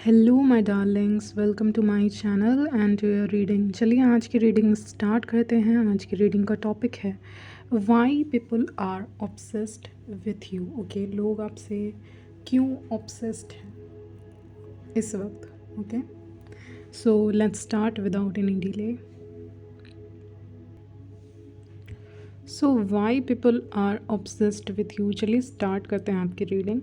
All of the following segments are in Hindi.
Hello my darlings, welcome to my channel and to your reading. चलिए आज की रीडिंग स्टार्ट करते हैं। आज की रीडिंग का टॉपिक है why people are obsessed with you. Okay, लोग आपसे क्यों ऑब्सेस्ड हैं इस वक्त। Okay, so let's start without any delay. So why people are obsessed with you, चलिए स्टार्ट करते हैं आपकी रीडिंग।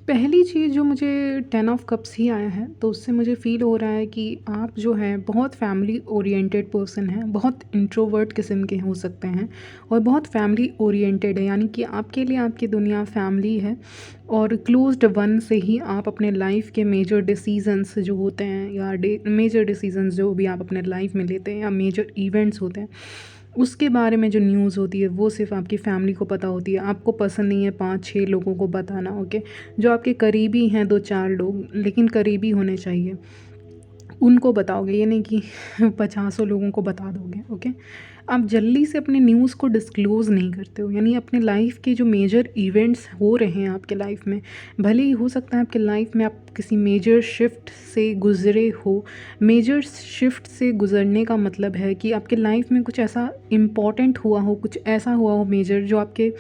पहली चीज़ जो मुझे 10 ऑफ कप्स ही आया है, तो उससे मुझे फ़ील हो रहा है कि आप जो है बहुत फैमिली ओरिएंटेड पर्सन हैं, बहुत इंट्रोवर्ट किस्म के हो सकते हैं और बहुत फैमिली ओरिएंटेड है, यानी कि आपके लिए आपकी दुनिया फैमिली है और क्लोज्ड वन से ही आप अपने लाइफ के मेजर डिसीजंस जो होते हैं या मेजर डिसीजंस जो भी आप अपने लाइफ में लेते हैं या मेजर इवेंट्स होते हैं, उसके बारे में जो न्यूज़ होती है वो सिर्फ आपकी फैमिली को पता होती है। आपको पसंद नहीं है 5-6 लोगों को बताना। ओके, जो आपके करीबी हैं 2-4 लोग, लेकिन करीबी होने चाहिए, उनको बताओगे, ये नहीं कि पचासों लोगों को बता दोगे। ओके, आप जल्दी से अपने न्यूज़ को डिस्क्लोज़ नहीं करते हो, यानी अपने लाइफ के जो मेजर इवेंट्स हो रहे हैं आपके लाइफ में, भले ही हो सकता है आपके लाइफ में आप किसी मेजर शिफ्ट से गुज़रे हो। मेजर शिफ्ट से गुज़रने का मतलब है कि आपके लाइफ में कुछ ऐसा इम्पॉर्टेंट हुआ हो, कुछ ऐसा हुआ हो मेजर जो आपके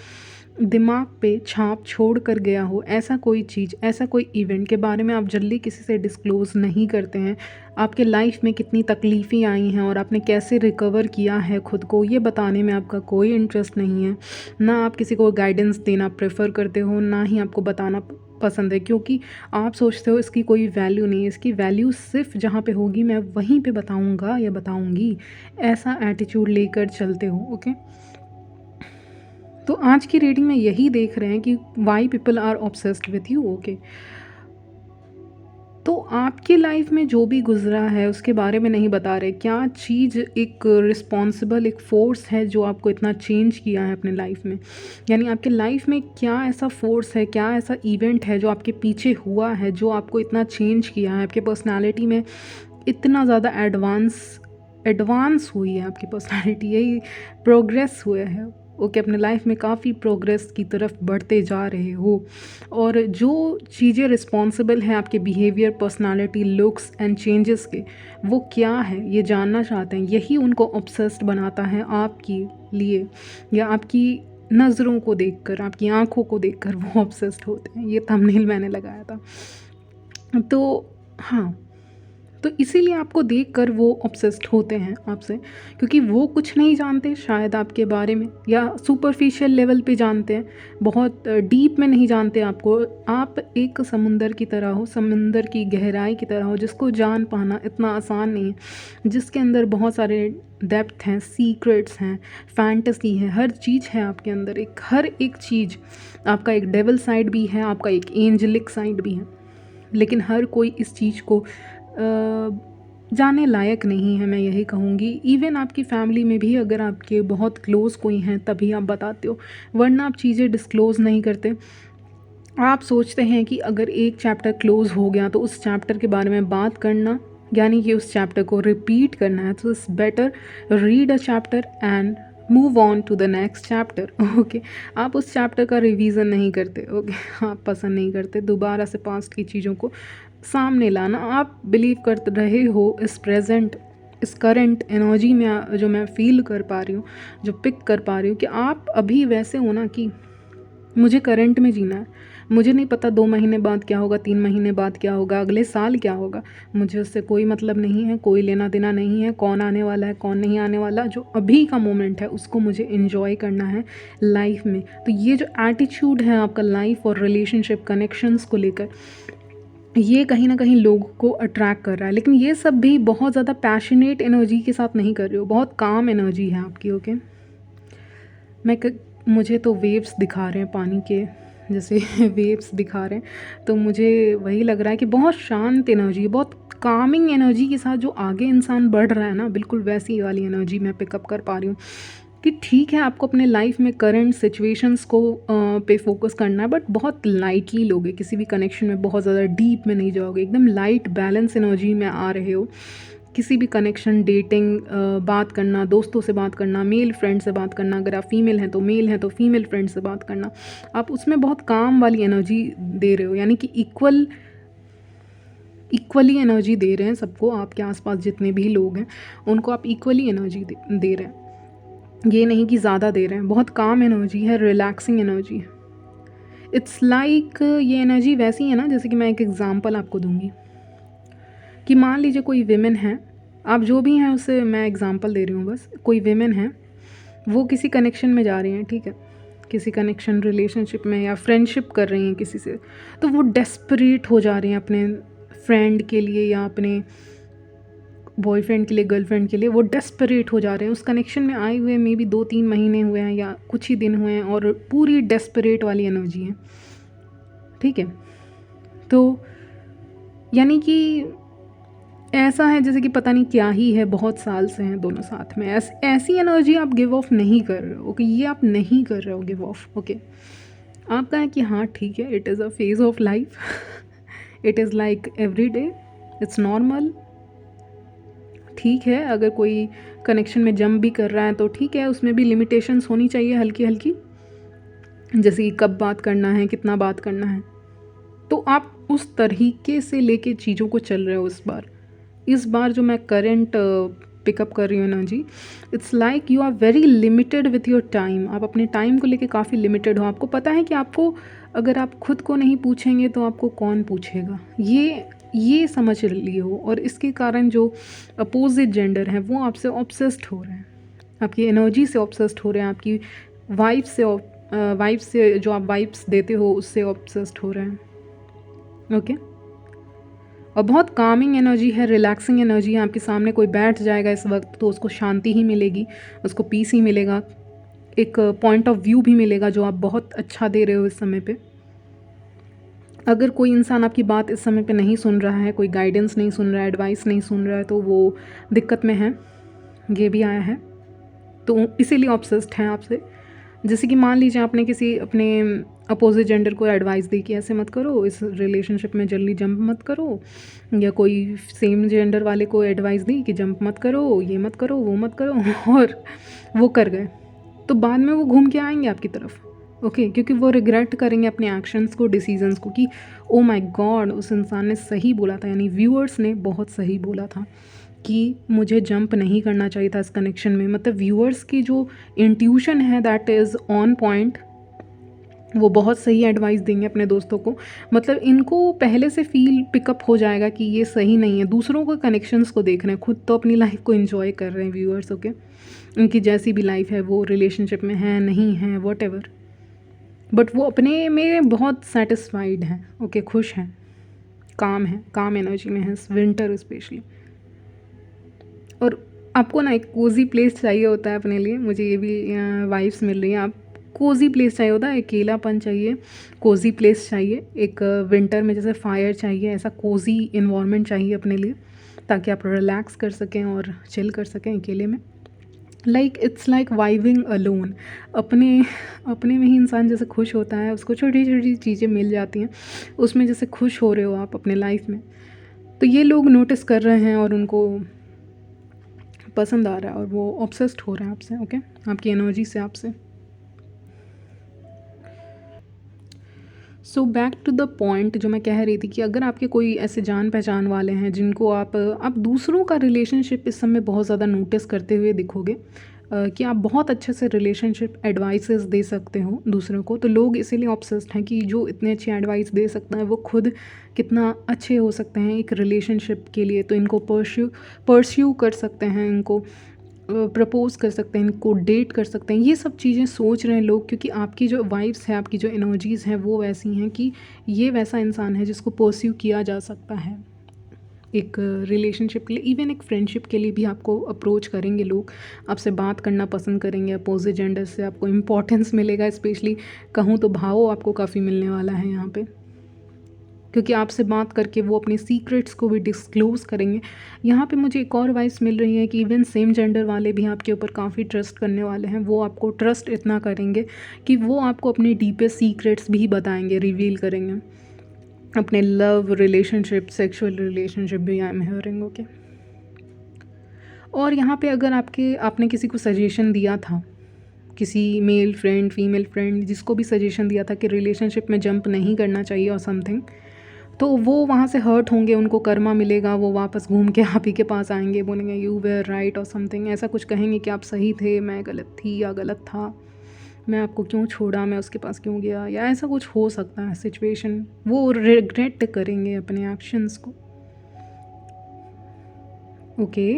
दिमाग पे छाप छोड़ कर गया हो। ऐसा कोई चीज़, ऐसा कोई इवेंट के बारे में आप जल्दी किसी से डिस्क्लोज़ नहीं करते हैं। आपके लाइफ में कितनी तकलीफ़ें आई हैं और आपने कैसे रिकवर किया है खुद को, ये बताने में आपका कोई इंटरेस्ट नहीं है। ना आप किसी को गाइडेंस देना प्रेफर करते हो, ना ही आपको बताना पसंद है, क्योंकि आप सोचते हो इसकी कोई वैल्यू नहीं है। इसकी वैल्यू सिर्फ जहाँ पे होगी मैं वहीं पे बताऊँगा या बताऊँगी, ऐसा एटीट्यूड लेकर चलते हो। ओके, तो आज की रीडिंग में यही देख रहे हैं कि why people are obsessed with you. Okay, तो आपकी लाइफ में जो भी गुजरा है उसके बारे में नहीं बता रहे। क्या चीज़ एक रिस्पॉन्सिबल, एक फोर्स है जो आपको इतना चेंज किया है अपने लाइफ में, यानी आपके लाइफ में क्या ऐसा फोर्स है, क्या ऐसा इवेंट है जो आपके पीछे हुआ है जो आपको इतना चेंज किया है, आपके पर्सनालिटी में इतना ज़्यादा एडवांस हुई है आपकी पर्सनालिटी, यही प्रोग्रेस हुए है। ओके, अपने लाइफ में काफ़ी प्रोग्रेस की तरफ बढ़ते जा रहे हो और जो चीज़ें रिस्पॉन्सिबल हैं आपके behaviour, personality, looks and changes के, वो क्या है ये जानना चाहते हैं। यही उनको ऑब्सेस्ड बनाता है आपके लिए, या आपकी नज़रों को देखकर, आपकी आंखों को देखकर वो ऑब्सेस्ड होते हैं। ये थंबनेल मैंने लगाया था। तो हाँ, तो इसीलिए आपको देखकर वो ऑब्सेस्ड होते हैं आपसे, क्योंकि वो कुछ नहीं जानते शायद आपके बारे में, या सुपरफिशियल लेवल पे जानते हैं, बहुत डीप में नहीं जानते आपको। आप एक समुंदर की तरह हो, समुंदर की गहराई की तरह हो, जिसको जान पाना इतना आसान नहीं है, जिसके अंदर बहुत सारे डेप्थ हैं, सीक्रेट्स हैं, फैंटेसी है, हर चीज़ है आपके अंदर। हर एक चीज़, आपका एक डेविल साइड भी है, आपका एक एंजलिक साइड भी है, लेकिन हर कोई इस चीज़ को जाने लायक नहीं है, मैं यही कहूँगी। इवन आपकी फैमिली में भी अगर आपके बहुत क्लोज़ कोई हैं तभी आप बताते हो, वरना आप चीज़ें डिस्क्लोज़ नहीं करते। आप सोचते हैं कि अगर एक चैप्टर क्लोज़ हो गया तो उस चैप्टर के बारे में बात करना, यानी कि उस चैप्टर को रिपीट करना है, तो it's better read a chapter and move on to the next chapter. Okay, आप उस चैप्टर का रिवीजन नहीं करते। ओके, आप पसंद नहीं करते दोबारा से पास्ट की चीज़ों को सामने लाना। आप बिलीव कर रहे हो इस प्रेजेंट, इस करंट एनर्जी में, जो मैं फील कर पा रही हूँ, जो पिक कर पा रही हूँ, कि आप अभी वैसे हो ना कि मुझे करंट में जीना है। मुझे नहीं पता 2 महीने बाद क्या होगा, 3 महीने बाद क्या होगा, अगले साल क्या होगा, मुझे उससे कोई मतलब नहीं है, कोई लेना देना नहीं है। कौन आने वाला है, कौन नहीं आने वाला, जो अभी का मोमेंट है उसको मुझे एंजॉय करना है लाइफ में। तो ये जो एटीट्यूड है आपका लाइफ और रिलेशनशिप कनेक्शंस को लेकर, ये कहीं ना कहीं लोगों को अट्रैक्ट कर रहा है, लेकिन ये सब भी बहुत ज़्यादा पैशनेट एनर्जी के साथ नहीं कर रहे हो, बहुत काम एनर्जी है आपकी। ओके, मुझे तो वेव्स दिखा रहे हैं पानी के, जैसे वेव्स दिखा रहे हैं, तो मुझे वही लग रहा है कि बहुत शांत एनर्जी, बहुत कामिंग एनर्जी के साथ जो आगे इंसान बढ़ रहा है ना, बिल्कुल वैसी वाली एनर्जी मैं पिकअप कर पा रही हूँ। कि ठीक है, आपको अपने लाइफ में करंट सिचुएशंस को पे फोकस करना है, बट बहुत लाइटली लोगे, किसी भी कनेक्शन में बहुत ज़्यादा डीप में नहीं जाओगे, एकदम लाइट बैलेंस एनर्जी में आ रहे हो। किसी भी कनेक्शन, डेटिंग, बात करना, दोस्तों से बात करना, मेल फ्रेंड से बात करना, अगर आप फीमेल हैं तो मेल हैं तो फीमेल फ्रेंड से बात करना, आप उसमें बहुत काम वाली एनर्जी दे रहे हो, यानी कि इक्वल इक्वली एनर्जी दे रहे हैं सबको, आपके आसपास जितने भी लोग हैं उनको आप इक्वली एनर्जी दे रहे हैं, ये नहीं कि ज़्यादा दे रहे हैं। बहुत काम एनर्जी है, रिलैक्सिंग एनर्जी है। इट्स लाइक ये एनर्जी वैसी है ना, जैसे कि मैं एक एग्ज़ाम्पल आपको दूंगी कि मान लीजिए कोई विमेन है, आप जो भी हैं उससे मैं एग्ज़ाम्पल दे रही हूँ बस, कोई विमेन है, वो किसी कनेक्शन में जा रही हैं, ठीक है, किसी कनेक्शन रिलेशनशिप में या फ्रेंडशिप कर रही हैं किसी से, तो वो डेस्परेट हो जा रही हैं अपने फ्रेंड के लिए या अपने बॉयफ्रेंड के लिए, गर्लफ्रेंड के लिए, वो डेस्परेट हो जा रहे हैं। उस कनेक्शन में आए हुए मे बी 2-3 महीने हुए हैं या कुछ ही दिन हुए हैं और पूरी डेस्परेट वाली एनर्जी है, ठीक है। तो यानी कि ऐसा है जैसे कि पता नहीं क्या ही है, बहुत साल से हैं दोनों साथ में, ऐसी एनर्जी आप गिव ऑफ नहीं कर रहे हो, ओके, ये आप नहीं कर रहे हो गिव ऑफ, ओके। आपका है कि हाँ ठीक है, it is a phase of life, it is like every day, it's normal, ठीक है। अगर कोई कनेक्शन में जंप भी कर रहा है तो ठीक है, उसमें भी लिमिटेशंस होनी चाहिए हल्की हल्की, जैसे कि कब बात करना है, कितना बात करना है। तो आप उस तरीके से लेके चीज़ों को चल रहे हो। इस बार जो मैं करंट पिकअप कर रही हूँ energy, it's like you are very limited with your time. आप अपने टाइम को लेके काफ़ी लिमिटेड हो। आपको पता है कि आपको, अगर आप खुद को नहीं पूछेंगे तो आपको कौन पूछेगा, ये समझ लियो। और इसके कारण जो अपोजिट जेंडर हैं वो आपसे ऑब्सेस्ड हो रहे हैं, आपकी एनर्जी से ऑब्सेस्ड हो रहे हैं, आपकी वाइब्स से जो आप वाइब्स देते हो उससे ऑब्सेस्ड हो रहे हैं, ओके। और बहुत कामिंग एनर्जी है, रिलैक्सिंग एनर्जी है। आपके सामने कोई बैठ जाएगा इस वक्त तो उसको शांति ही मिलेगी, उसको पीस ही मिलेगा, एक पॉइंट ऑफ व्यू भी मिलेगा जो आप बहुत अच्छा दे रहे हो इस समय पे। अगर कोई इंसान आपकी बात इस समय पे नहीं सुन रहा है, कोई गाइडेंस नहीं सुन रहा है, एडवाइस नहीं सुन रहा है, तो वो दिक्कत में है, ये भी आया है। तो इसीलिए ऑब्सेस्ड हैं आपसे। जैसे कि मान लीजिए आपने किसी अपने अपोजिट जेंडर को एडवाइस दी कि ऐसे मत करो, इस रिलेशनशिप में जल्दी जंप मत करो, या कोई सेम जेंडर वाले को एडवाइस दी कि जंप मत करो, ये मत करो, वो मत करो, और वो कर गए, तो बाद में वो घूम के आएंगे आपकी तरफ, ओके, क्योंकि वो रिग्रेट करेंगे अपने एक्शंस को, डिसीजंस को, कि ओ माय गॉड उस इंसान ने सही बोला था, यानी व्यूअर्स ने बहुत सही बोला था कि मुझे जंप नहीं करना चाहिए था इस कनेक्शन में। मतलब व्यूअर्स की जो इंट्यूशन है दैट इज़ ऑन पॉइंट, वो बहुत सही एडवाइस देंगे अपने दोस्तों को। मतलब इनको पहले से फील पिकअप हो जाएगा कि ये सही नहीं है, दूसरों को कनेक्शंस को देख रहे हैं, खुद तो अपनी लाइफ को एंजॉय कर रहे हैं व्यूअर्स, ओके। उनकी जैसी भी लाइफ है, वो रिलेशनशिप में है नहीं है वॉट एवर, बट वो अपने में बहुत सेटिस्फाइड हैं, ओके, खुश हैं, काम है, काम एनर्जी में है, विंटर स्पेशली। और आपको ना एक कोज़ी प्लेस चाहिए होता है अपने लिए, मुझे ये भी वाइब्स मिल रही हैं। आप कोज़ी प्लेस चाहिए होता है, अकेलापन चाहिए, कोज़ी प्लेस चाहिए, एक विंटर में जैसे फायर चाहिए, ऐसा कोज़ी इन्वायरमेंट चाहिए अपने लिए, ताकि आप रिलैक्स कर सकें और चिल कर सकें अकेले में। Like it's like vibing alone, अपने अपने में ही इंसान जैसे खुश होता है, उसको छोटी छोटी चीज़ें मिल जाती हैं, उसमें जैसे खुश हो रहे हो आप अपने लाइफ में। तो ये लोग नोटिस कर रहे हैं और उनको पसंद आ रहा है और वो ऑब्सेस्ड हो रहे हैं आपसे, ओके, आपकी एनर्जी से, आपसे। So back to the point, जो मैं कह रही थी कि अगर आपके कोई ऐसे जान पहचान वाले हैं जिनको आप दूसरों का रिलेशनशिप इस समय बहुत ज़्यादा नोटिस करते हुए दिखोगे, कि आप बहुत अच्छे से रिलेशनशिप एडवाइसेस दे सकते हो दूसरों को, तो लोग इसीलिए ऑब्सेस्ड हैं कि जो इतने अच्छी एडवाइस दे सकता है वो खुद कितना अच्छे हो सकते हैं एक रिलेशनशिप के लिए, तो इनको परस्यू कर सकते हैं, इनको प्रपोज़ कर सकते हैं, इनको डेट कर सकते हैं, ये सब चीज़ें सोच रहे हैं लोग, क्योंकि आपकी जो वाइब्स है, आपकी जो एनर्जीज़ हैं वो वैसी हैं कि ये वैसा इंसान है जिसको परस्यू किया जा सकता है एक रिलेशनशिप के लिए, इवन एक फ्रेंडशिप के लिए भी आपको अप्रोच करेंगे लोग, आपसे बात करना पसंद करेंगे। अपोजिट जेंडर से आपको इम्पोर्टेंस मिलेगा, स्पेशली कहूँ तो भाव आपको काफ़ी मिलने वाला है यहाँ पे, क्योंकि आपसे बात करके वो अपने सीक्रेट्स को भी डिस्क्लोज़ करेंगे। यहाँ पे मुझे एक और वाइस मिल रही है कि इवन सेम जेंडर वाले भी आपके ऊपर काफ़ी ट्रस्ट करने वाले हैं, वो आपको ट्रस्ट इतना करेंगे कि वो आपको अपने डीपेस्ट सीक्रेट्स भी बताएंगे, रिवील करेंगे, अपने लव रिलेशनशिप, सेक्सुअल रिलेशनशिप भी आई एम हियरिंग, ओके। और यहाँ पे अगर आपने किसी को सजेशन दिया था, किसी मेल फ्रेंड, फीमेल फ्रेंड, जिसको भी सजेशन दिया था कि रिलेशनशिप में जंप नहीं करना चाहिए और समथिंग, तो वो वहाँ से हर्ट होंगे, उनको कर्मा मिलेगा, वो वापस घूम के आप ही के पास आएंगे, बोलेंगे यू वेर राइट और समथिंग, ऐसा कुछ कहेंगे कि आप सही थे, मैं गलत थी या गलत था, मैं आपको क्यों छोड़ा, मैं उसके पास क्यों गया, या ऐसा कुछ हो सकता है सिचुएशन। वो रिग्रेट करेंगे अपने एक्शंस को। ओके,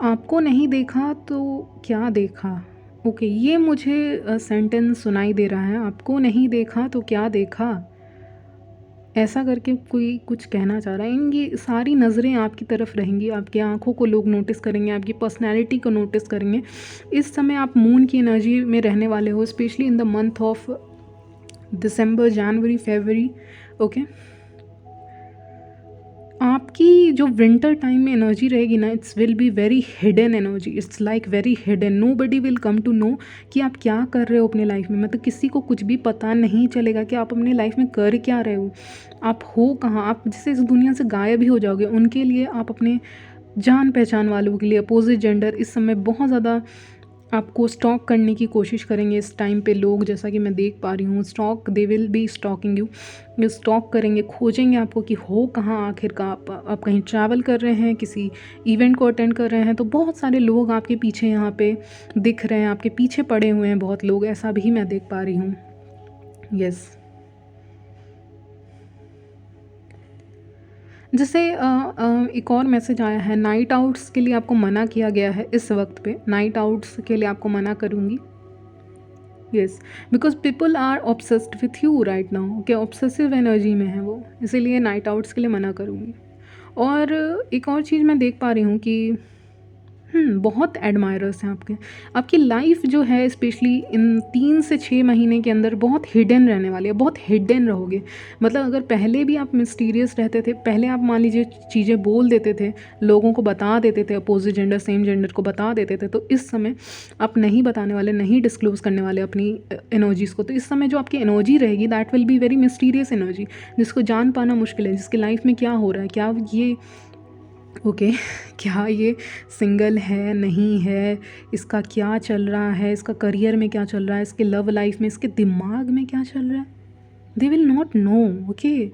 आपको नहीं देखा तो क्या देखा। ओके, ये मुझे सेंटेंस सुनाई दे रहा है, आपको नहीं देखा तो क्या देखा, ऐसा करके कोई कुछ कहना चाह रहा है। इनकी सारी नज़रें आपकी तरफ रहेंगी, आपकी आंखों को लोग नोटिस करेंगे, आपकी पर्सनैलिटी को नोटिस करेंगे। इस समय आप मून की एनर्जी में रहने वाले हो, specially in the month of December, January, February. Okay, आपकी जो विंटर टाइम में एनर्जी रहेगी ना, it's will be very hidden energy, it's like very hidden, nobody will come to know कि आप क्या कर रहे हो अपने लाइफ में। मतलब किसी को कुछ भी पता नहीं चलेगा कि आप अपने लाइफ में कर क्या रहे हो, आप हो कहाँ, आप जिससे इस दुनिया से गायब ही हो जाओगे। उनके लिए, आप अपने जान पहचान वालों के लिए, अपोजिट जेंडर इस समय बहुत ज़्यादा आपको स्टॉक करने की कोशिश करेंगे इस टाइम पे लोग, जैसा कि मैं देख पा रही हूँ। Stalk, they will be stalking you, ये स्टॉक करेंगे, खोजेंगे आपको कि हो कहाँ आखिर का। आप कहीं ट्रैवल कर रहे हैं, किसी इवेंट को अटेंड कर रहे हैं, तो बहुत सारे लोग आपके पीछे यहाँ पे दिख रहे हैं, आपके पीछे पड़े हुए हैं बहुत लोग, ऐसा भी मैं देख पा रही हूँ। यस, जैसे एक और मैसेज आया है, नाइट आउट्स के लिए आपको मना किया गया है इस वक्त पे, नाइट आउट्स के लिए आपको मना करूँगी। Yes, because people are obsessed with you right now, क्या ऑब्सेसिव एनर्जी में है वो, इसीलिए नाइट आउट्स के लिए मना करूँगी। और एक और चीज़ मैं देख पा रही हूँ कि बहुत एडमायरर्स हैं आपके। आपकी लाइफ जो है स्पेशली इन 3 से 6 महीने के अंदर बहुत हिडन रहने वाली है, बहुत हिडन रहोगे। मतलब अगर पहले भी आप मिस्टीरियस रहते थे, पहले आप मान लीजिए चीज़ें बोल देते थे, लोगों को बता देते थे, अपोजिट जेंडर सेम जेंडर को बता देते थे, तो इस समय आप नहीं बताने वाले, नहीं डिस्क्लोज़ करने वाले अपनी एनर्जीज़ को। तो इस समय जो आपकी एनर्जी रहेगी, that will be very mysterious energy, जिसको जान पाना मुश्किल है, जिसकी लाइफ में क्या हो रहा है, क्या ये ओके क्या ये सिंगल है, नहीं है, इसका क्या चल रहा है, इसका करियर में क्या चल रहा है, इसके लव लाइफ में, इसके दिमाग में क्या चल रहा है, they will not know. Okay,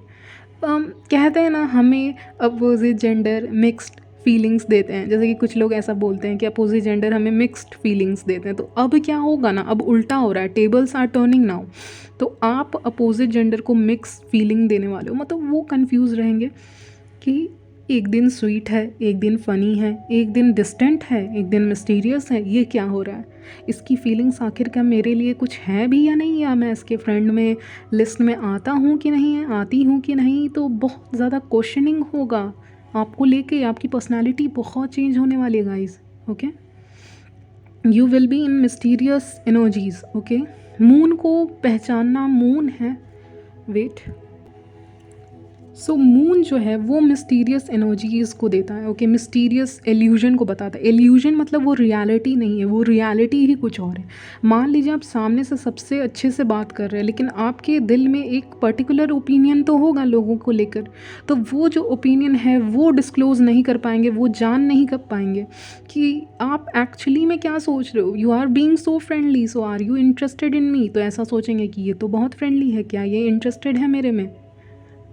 कहते हैं ना, हमें अपोजिट जेंडर मिक्स्ड फीलिंग्स देते हैं, जैसे कि कुछ लोग ऐसा बोलते हैं कि अपोजिट जेंडर हमें मिक्स्ड फीलिंग्स देते हैं। तो अब क्या होगा ना, अब उल्टा हो रहा है, टेबल्स आर टर्निंग नाउ। तो आप अपोजिट जेंडर को मिक्स फीलिंग देने वाले हो, मतलब वो कंफ्यूज रहेंगे कि एक दिन स्वीट है, एक दिन फ़नी है, एक दिन डिस्टेंट है, एक दिन मिस्टीरियस है, ये क्या हो रहा है, इसकी फीलिंग्स आखिर क्या मेरे लिए कुछ है भी या नहीं, या मैं इसके फ्रेंड में लिस्ट में आता हूँ कि नहीं है, आती हूँ कि नहीं। तो बहुत ज़्यादा क्वेश्चनिंग होगा आपको लेके, आपकी पर्सनैलिटी बहुत चेंज होने वाली है guys. Okay, you will be in mysterious energies. Okay, moon को पहचानना, मून है, वेट, सो मून जो है वो मिस्टीरियस एनर्जीज़ को देता है। ओके, मिस्टीरियस एल्यूजन को बताता है। एल्यूजन मतलब वो रियलिटी नहीं है, वो रियलिटी ही कुछ और है। मान लीजिए आप सामने से सबसे अच्छे से बात कर रहे हैं, लेकिन आपके दिल में एक पर्टिकुलर ओपिनियन तो होगा लोगों को लेकर, तो वो जो ओपिनियन है वो डिस्क्लोज़ नहीं कर पाएंगे, वो जान नहीं कर पाएंगे कि आप एक्चुअली में क्या सोच रहे हो। You are being so friendly, so are you interested in me, तो ऐसा सोचेंगे कि ये तो बहुत फ्रेंडली है, क्या ये इंटरेस्टेड है मेरे में।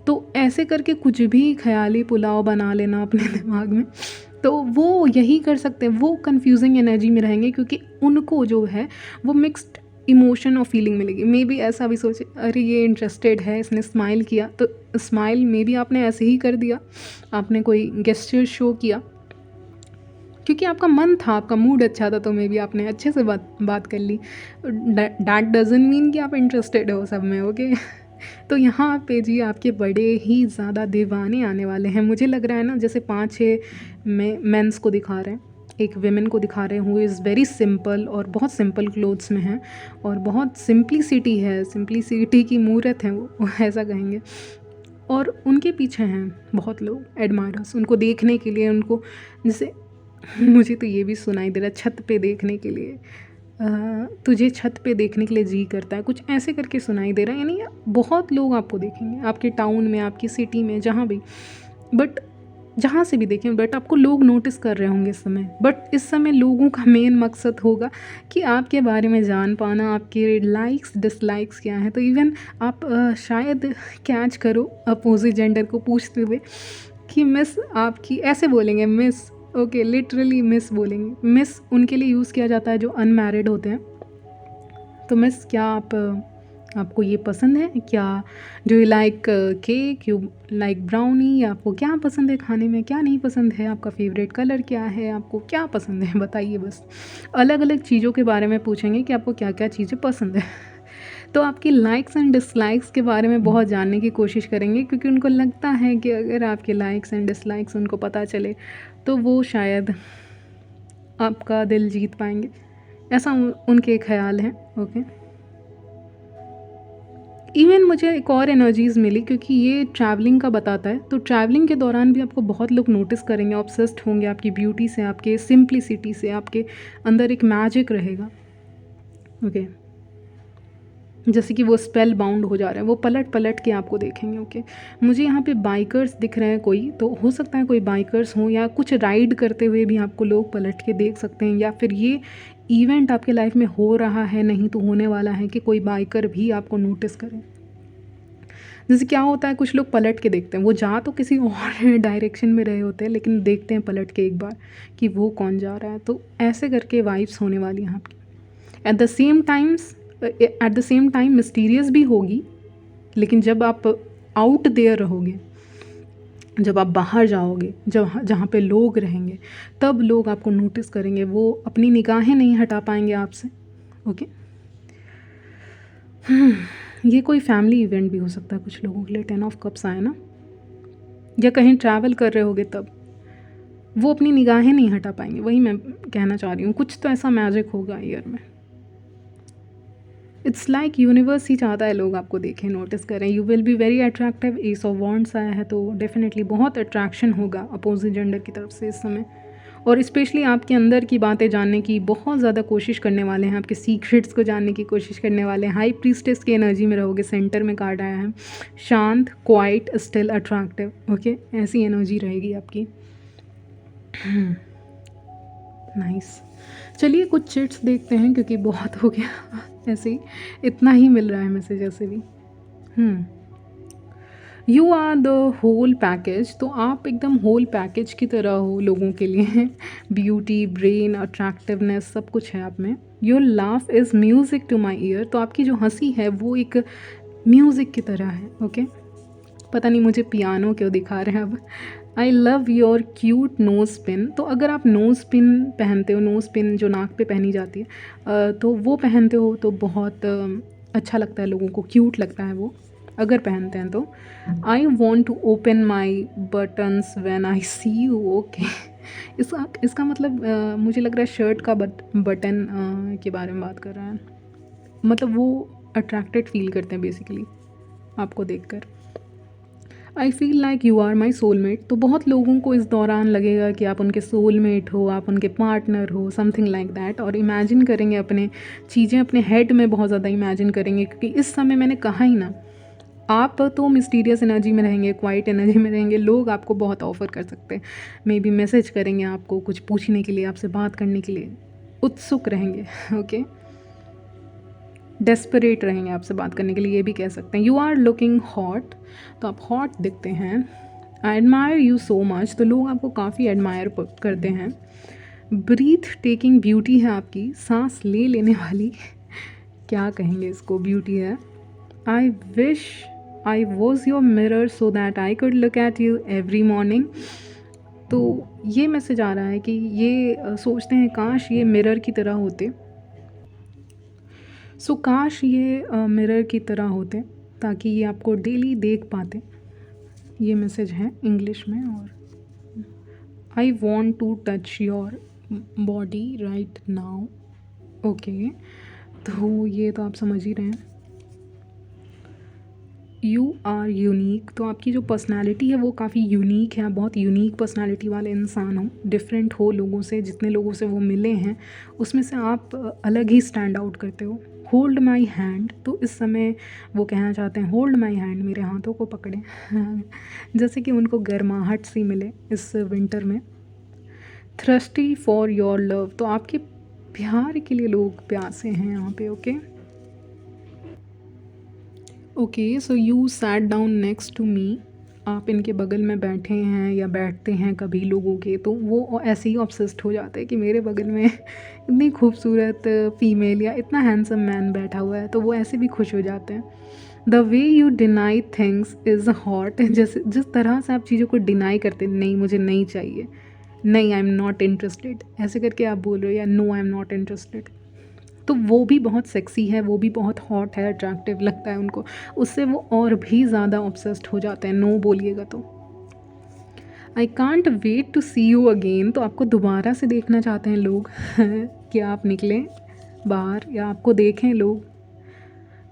तो ऐसे करके कुछ भी ख़याली पुलाव बना लेना अपने दिमाग में, तो वो यही कर सकते हैं, वो कंफ्यूजिंग एनर्जी में रहेंगे, क्योंकि उनको जो है वो मिक्स्ड इमोशन और फीलिंग मिलेगी। मे बी ऐसा भी सोचे, अरे ये इंटरेस्टेड है, इसने स्माइल किया, तो स्माइल मे बी आपने ऐसे ही कर दिया, आपने कोई गेस्चर शो किया क्योंकि आपका मन था, आपका मूड अच्छा था, तो मे बी आपने अच्छे से बात कर ली। दैट डजंट मीन कि आप इंटरेस्टेड हो सब में। ओके तो यहाँ पे जी आपके बड़े ही ज़्यादा दीवाने आने वाले हैं। मुझे लग रहा है ना, जैसे 5-6 मेंस को दिखा रहे हैं, एक विमेन को दिखा रहे हैं हु इज़ वेरी सिंपल और बहुत सिंपल क्लोथ्स में हैं और बहुत सिंप्लिसिटी है, सिंप्लिसिटी की मूरत है वो ऐसा कहेंगे। और उनके पीछे हैं बहुत लोग एडमायरर्स, उनको देखने के लिए, उनको जैसे मुझे तो ये भी सुनाई दे रहा है, छत पे देखने के लिए, तुझे छत पे देखने के लिए जी करता है, कुछ ऐसे करके सुनाई दे रहा है। यानी बहुत लोग आपको देखेंगे आपके टाउन में, आपकी सिटी में, जहाँ भी। बट जहाँ से भी देखें, बट आपको लोग नोटिस कर रहे होंगे इस समय। बट इस समय लोगों का मेन मकसद होगा कि आपके बारे में जान पाना, आपके लाइक्स डिसलाइक्स क्या हैं। तो इवन आप शायद कैच करो अपोजिट जेंडर को पूछते हुए कि मिस आपकी, ऐसे बोलेंगे मिस, ओके लिटरली मिस बोलेंगे। मिस उनके लिए यूज़ किया जाता है जो अनमैरिड होते हैं। तो मिस क्या आपको ये पसंद है क्या? Do you like cake, you like brownie? आपको क्या पसंद है खाने में, क्या नहीं पसंद है? आपका फेवरेट कलर क्या है? आपको क्या पसंद है बताइए बस। अलग अलग चीज़ों के बारे में पूछेंगे कि आपको क्या क्या चीज़ें पसंद है। तो आपकी लाइक्स एंड डिसलाइक्स के बारे में बहुत जानने की कोशिश करेंगे, क्योंकि उनको लगता है कि अगर आपके लाइक्स एंड डिसलाइक्स उनको पता चले तो वो शायद आपका दिल जीत पाएंगे, ऐसा उनके ख्याल है। ओके, इवन मुझे एक और एनर्जीज़ मिली, क्योंकि ये ट्रैवलिंग का बताता है। तो ट्रैवलिंग के दौरान भी आपको बहुत लोग नोटिस करेंगे, ऑब्सेस्ड होंगे आपकी ब्यूटी से, आपके सिंप्लिसिटी से, आपके अंदर एक मैजिक रहेगा। ओके, जैसे कि वो स्पेल बाउंड हो जा रहे हैं, वो पलट पलट के आपको देखेंगे। ओके, मुझे यहाँ पे बाइकर्स दिख रहे हैं कोई, तो हो सकता है कोई बाइकर्स हों, या कुछ राइड करते हुए भी आपको लोग पलट के देख सकते हैं, या फिर ये इवेंट आपके लाइफ में हो रहा है, नहीं तो होने वाला है कि कोई बाइकर भी आपको नोटिस करे। जैसे क्या होता है, कुछ लोग पलट के देखते हैं, वो जा तो किसी और डायरेक्शन में रहे होते हैं, लेकिन देखते हैं पलट के एक बार कि वो कौन जा रहा है। तो ऐसे करके वाइब्स होने वाली हैं आपकी। At the same time mysterious भी होगी, लेकिन जब आप आउट देयर रहोगे, जब आप बाहर जाओगे, जब जहाँ पे लोग रहेंगे, तब लोग आपको नोटिस करेंगे, वो अपनी निगाहें नहीं हटा पाएंगे आपसे। ओके, ये कोई फैमिली इवेंट भी हो सकता है कुछ लोगों के लिए। 10 ऑफ कप्स आए ना, या कहीं ट्रैवल कर रहे होगे तब वो अपनी निगाहें नहीं हटा पाएंगे। वही मैं कहना चाह रही हूँ, कुछ तो ऐसा मैजिक होगा ईयर में। इट्स लाइक यूनिवर्स ही चाहता है लोग आपको देखें, नोटिस करें। You will be very attractive. S of wands आया है, तो डेफिनेटली बहुत अट्रैक्शन होगा अपोजिट जेंडर की तरफ से इस समय। और स्पेशली आपके अंदर की बातें जानने की बहुत ज़्यादा कोशिश करने वाले हैं, आपके सीक्रेट्स को जानने की कोशिश करने वाले हैं। हाई प्रीस्टेस की एनर्जी में रहोगे। सेंटर में कार्ड आया है शांत, क्वाइट, स्टिल, अट्रैक्टिव। ओके, ऐसी एनर्जी रहेगी आपकी। नाइस, चलिए कुछ चिट्स देखते हैं, क्योंकि बहुत हो गया ऐसे ही, इतना ही मिल रहा है मैसेज ऐसे भी। You are the whole package. तो आप एकदम होल पैकेज की तरह हो लोगों के लिए। ब्यूटी, ब्रेन, अट्रैक्टिवनेस, सब कुछ है आप में। Your laugh is music to my ear. तो आपकी जो हंसी है वो एक म्यूज़िक की तरह है। ओके, पता नहीं मुझे पियानो क्यों दिखा रहे हैं अब। I love your cute nose pin. तो अगर आप नोज़ पिन पहनते हो, नोज़ पिन जो नाक पे पहनी जाती है, तो वो पहनते हो तो बहुत अच्छा लगता है लोगों को, क्यूट लगता है वो अगर पहनते हैं तो। I want to open my buttons when I see you. Okay, इसका मतलब मुझे लग रहा है शर्ट का बटन के बारे में बात कर रहा है। मतलब वो अट्रैक्टेड फील करते हैं बेसिकली आपको देखकर। I feel like you are my soulmate. तो बहुत लोगों को इस दौरान लगेगा कि आप उनके सोलमेट हो, आप उनके पार्टनर हो, समथिंग लाइक दैट। और इमेजिन करेंगे अपने चीज़ें अपने हेड में बहुत ज़्यादा इमेजिन करेंगे, क्योंकि इस समय मैंने कहा ही ना, आप तो मिस्टीरियस एनर्जी में रहेंगे, क्वाइट एनर्जी में रहेंगे। लोग आपको बहुत ऑफर कर सकते हैं, मे बी मैसेज करेंगे आपको कुछ पूछने के लिए, आपसे बात करने के लिए उत्सुक रहेंगे। ओके, डेस्परेट रहेंगे आपसे बात करने के लिए, ये भी कह सकते हैं। You are looking hot. तो आप हॉट दिखते हैं। I admire you so much. तो लोग आपको काफ़ी एडमायर करते हैं। ब्रीथ टेकिंग ब्यूटी है आपकी, सांस ले लेने वाली क्या कहेंगे इसको, ब्यूटी है। I wish I was your mirror so that I could look at you every morning. तो ये मैसेज आ रहा है कि ये सोचते हैं काश ये मिरर की तरह होते। सो काश ये मिरर की तरह होते, ताकि ये आपको डेली देख पाते। ये मैसेज है इंग्लिश में। और I want to touch your body right now. Okay, तो ये तो आप समझ ही रहे हैं। You are unique. तो आपकी जो पर्सनालिटी है वो काफ़ी यूनिक है। आप बहुत यूनिक पर्सनालिटी वाले इंसान हो, डिफरेंट हो लोगों से। जितने लोगों से वो मिले हैं उसमें से आप अलग ही स्टैंड आउट करते हो। होल्ड माई हैंड, तो इस समय वो कहना चाहते हैं होल्ड माई हैंड, मेरे हाथों को पकड़ें जैसे कि उनको गर्माहट सी मिले इस विंटर में। थ्रस्टी फॉर योर लव, तो आपके प्यार के लिए लोग प्यासे हैं यहाँ पे। Okay okay, so you sat down next to me, आप इनके बगल में बैठे हैं या बैठते हैं कभी लोगों के, तो वो ऐसे ही ऑब्सेस्ड हो जाते हैं कि मेरे बगल में इतनी खूबसूरत फीमेल या इतना हैंडसम मैन बैठा हुआ है, तो वो ऐसे भी खुश हो जाते हैं। The way you deny things is hot, जैसे जिस तरह से आप चीज़ों को डिनाई करते हैं, नहीं मुझे नहीं चाहिए, नहीं आई एम नॉट इंटरेस्टेड, ऐसे करके आप बोल रहे हो, या no I am not interested, तो वो भी बहुत सेक्सी है, वो भी बहुत हॉट है, अट्रैक्टिव लगता है उनको, उससे वो और भी ज़्यादा ऑब्सेस्ड हो जाते हैं नो बोलिएगा तो। I can't wait to see you again, तो आपको दोबारा से देखना चाहते हैं लोग कि आप निकलें बाहर या आपको देखें लोग।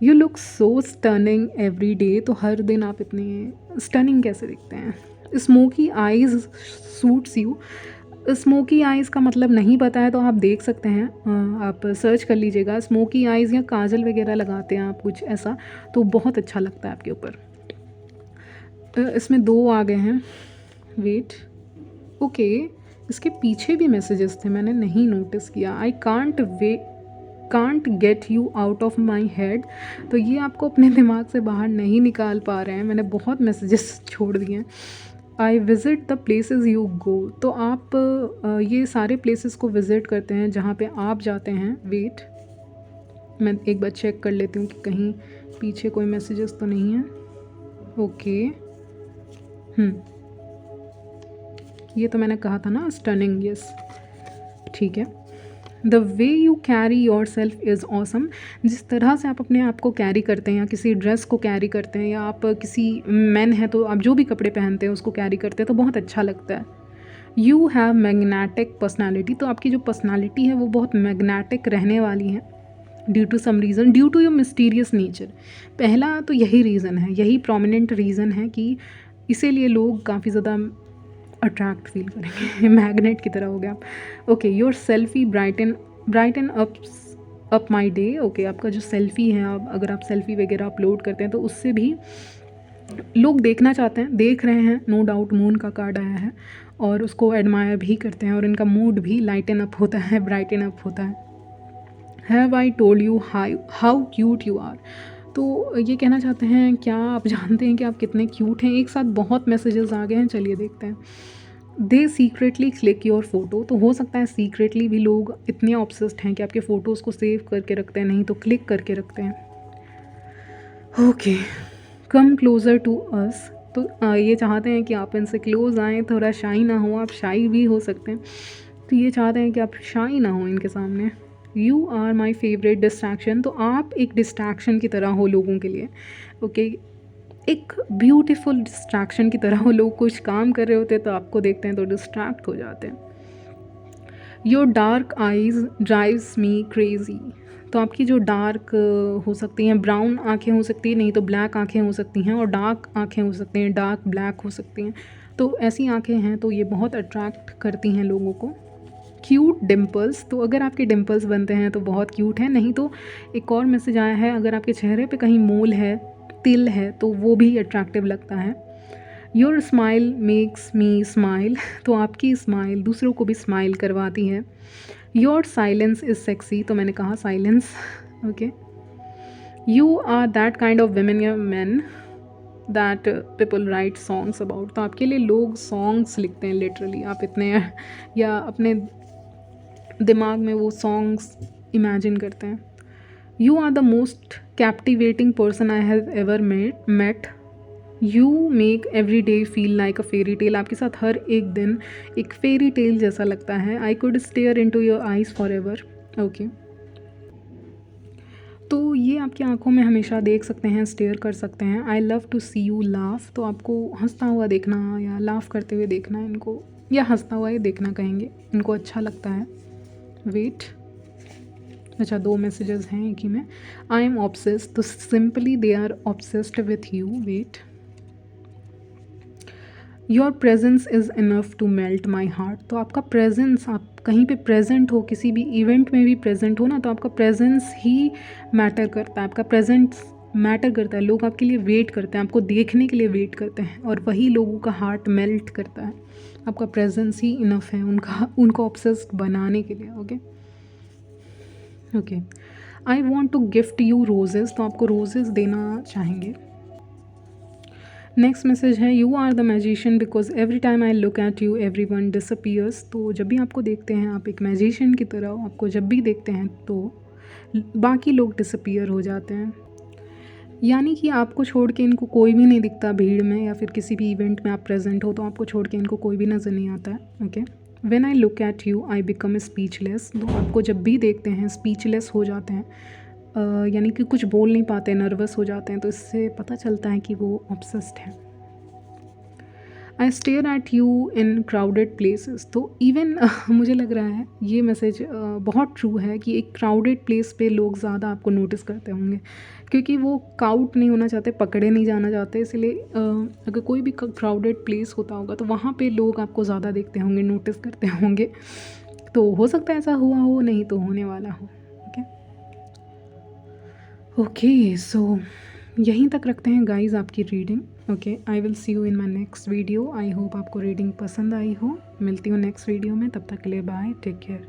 You look so stunning every day, तो हर दिन आप इतने स्टनिंग कैसे दिखते हैं। Smoky eyes suits you, smoky eyes का मतलब नहीं पता है तो आप देख सकते हैं, आप सर्च कर लीजिएगा, स्मोकी आइज़ या काजल वगैरह लगाते हैं आप कुछ ऐसा, तो बहुत अच्छा लगता है आपके ऊपर। इसमें 2 आ गए हैं, वेट, ओके, इसके पीछे भी मैसेजेस थे, मैंने नहीं नोटिस किया। I can't get you out of my head, तो ये आपको अपने दिमाग से बाहर नहीं निकाल पा रहे हैं, मैंने बहुत मैसेजेस छोड़ दिए हैं। I visit the places you go, तो आप ये सारे प्लेसेस को विज़िट करते हैं जहाँ पे आप जाते हैं। वेट, मैं एक बार चेक कर लेती हूँ कि कहीं पीछे कोई मैसेजेस तो नहीं है। ओके, ये तो मैंने कहा था ना स्टनिंग, यस, ठीक है। The way you carry your self is awesome, जिस तरह से आप अपने आप को कैरी करते हैं या किसी ड्रेस को कैरी करते हैं, या आप किसी मैन हैं तो आप जो भी कपड़े पहनते हैं उसको कैरी करते हैं, तो बहुत अच्छा लगता है। यू हैव मैग्नेटिक पर्सनैलिटी, तो आपकी जो पर्सनैलिटी है वो बहुत मैग्नेटिक रहने वाली है, due to some reason, due to your mysterious nature. पहला तो यही रीज़न है, यही प्रोमिनेंट रीज़न है कि इसीलिए लोग काफ़ी ज़्यादा अट्रैक्ट फील करेंगे मैग्नेट की तरह हो गया आप। Okay, your selfie brighten up my day, okay, आपका जो सेल्फ़ी है, आप अगर आप सेल्फ़ी वगैरह अपलोड करते हैं तो उससे भी लोग देखना चाहते हैं, देख रहे हैं, नो डाउट मून का कार्ड आया है, और उसको एडमायर भी करते हैं, और इनका मूड भी लाइटन अप होता है, ब्राइटन अप होता है। Have I told you how cute you are, तो ये कहना चाहते हैं क्या आप जानते हैं कि आप कितने क्यूट हैं। एक साथ बहुत मैसेजेस आ गए हैं, चलिए देखते हैं। दे सीक्रेटली क्लिक योर फोटो, तो हो सकता है सीक्रेटली भी लोग इतने ऑब्सेस्ड हैं कि आपके फ़ोटोज़ को सेव करके रखते हैं, नहीं तो क्लिक करके रखते हैं। Okay, come closer to us, तो ये चाहते हैं कि आप इनसे क्लोज़ आएँ, थोड़ा शाई ना हो, आप शाई भी हो सकते हैं, तो ये चाहते हैं कि आप शाई ना हो इनके सामने। You are my favourite distraction, तो आप एक डिस्ट्रैक्शन की तरह हो लोगों के लिए। ओके, एक ब्यूटीफुल डिस्ट्रैक्शन की तरह हो, लोग कुछ काम कर रहे होते हैं तो आपको देखते हैं तो डिस्ट्रैक्ट हो जाते हैं। Your dark eyes drives me crazy, तो आपकी जो डार्क हो सकती हैं, ब्राउन आँखें हो सकती हैं, नहीं तो ब्लैक आँखें हो सकती हैं, और डार्क आँखें हो सकती हैं, डार्क ब्लैक हो सकती हैं, तो ऐसी आँखें हैं तो ये बहुत अट्रैक्ट करती हैं लोगों को। क्यूट डिम्पल्स, तो अगर आपके डिम्पल्स बनते हैं तो बहुत क्यूट है, नहीं तो एक और मैसेज आया है, अगर आपके चेहरे पे कहीं मोल है, तिल है, तो वो भी अट्रैक्टिव लगता है। Your smile makes me smile, तो आपकी स्माइल दूसरों को भी स्माइल करवाती है। योर साइलेंस इज़ सेक्सी, तो मैंने कहा silence. Okay, you are that kind of women या man that people write songs about, तो आपके लिए लोग सॉन्ग्स लिखते हैं लिटरली, आप इतने या अपने दिमाग में वो सॉन्ग्स इमेजिन करते हैं। You are the most captivating person I have ever met, you make every day feel like a fairy tale, आपके साथ हर एक दिन एक फेरी टेल जैसा लगता है। I could stare into your eyes forever, okay, तो ये आपकी आंखों में हमेशा देख सकते हैं, स्टेयर कर सकते हैं। I love to see you laugh, तो आपको हंसता हुआ देखना या लाफ करते हुए देखना इनको, या हंसता हुआ ही देखना कहेंगे, इनको अच्छा लगता है। वेट, अच्छा 2 मैसेजेस हैं एक ही में। आई एम ऑब्सेस्ड, तो simply they are obsessed with you. Wait, your presence is enough to melt my heart. तो आपका प्रेजेंस, आप कहीं पे प्रेजेंट हो, किसी भी इवेंट में भी प्रेजेंट हो ना, तो आपका प्रेजेंस ही मैटर करता है, आपका प्रेजेंस मैटर करता है। लोग आपके लिए वेट करते हैं, आपको देखने के लिए वेट करते हैं, और वही लोगों का हार्ट मेल्ट करता है। आपका प्रेजेंस ही इनफ है उनको ऑब्सेस्ड बनाने के लिए। Okay okay. I want to gift you roses. तो आपको रोजेज़ देना चाहेंगे। नेक्स्ट मैसेज है, you are the magician because every time I look at you everyone disappears. तो जब भी आपको देखते हैं, आप एक मैजिशियन की तरह हो, आपको जब भी देखते हैं तो बाकी लोग डिसअपियर हो जाते हैं। यानी कि आपको छोड़ के इनको कोई भी नहीं दिखता भीड़ में, या फिर किसी भी इवेंट में आप प्रेजेंट हो तो आपको छोड़ के इनको कोई भी नज़र नहीं आता है। Okay. When I look at you I become speechless. तो आपको जब भी देखते हैं स्पीचलेस हो जाते हैं, यानी कि कुछ बोल नहीं पाते, नर्वस हो जाते हैं। तो इससे पता चलता है कि वो ऑब्सेस्ड हैं। I stare at you in crowded places. तो इवन मुझे लग रहा है ये मैसेज बहुत ट्रू है कि एक क्राउडेड प्लेस पे लोग ज़्यादा आपको नोटिस करते होंगे, क्योंकि वो काउट नहीं होना चाहते, पकड़े नहीं जाना चाहते। इसलिए अगर कोई भी क्राउडेड प्लेस होता होगा तो वहाँ पे लोग आपको ज़्यादा देखते होंगे, नोटिस करते होंगे। तो हो सकता है ऐसा हुआ हो, नहीं तो होने वाला हो। ओके ओके, सो यहीं तक रखते हैं गाइज़ आपकी reading. Okay, I will see you in my next video. I hope आपको रीडिंग पसंद आई हो। मिलती हूँ नेक्स्ट वीडियो में, तब तक के लिए बाय, टेक केयर।